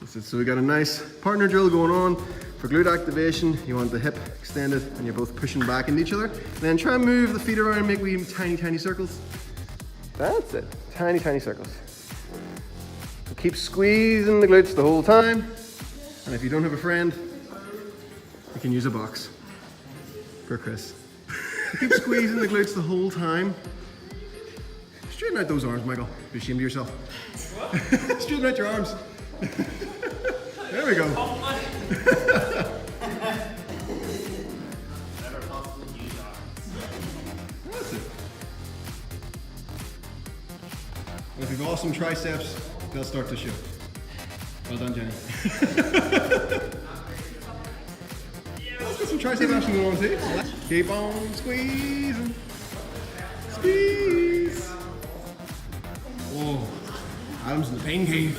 So we got a nice partner drill going on. For glute activation, you want the hip extended and you're both pushing back into each other. Then try and move the feet around, make wee tiny circles. That's it, tiny circles. So keep squeezing the glutes the whole time. And if you don't have a friend, you can use a box for Chris. Keep squeezing the glutes the whole time. Straighten out those arms, Michael. Be ashamed of yourself. Straighten out your arms. There we go. That's it. And if you've awesome triceps, they'll start to show. Well done, Jenny. Let's get some tricep action going on too. Keep on squeezing. Squeeze. Whoa. Adam's in the pain cave.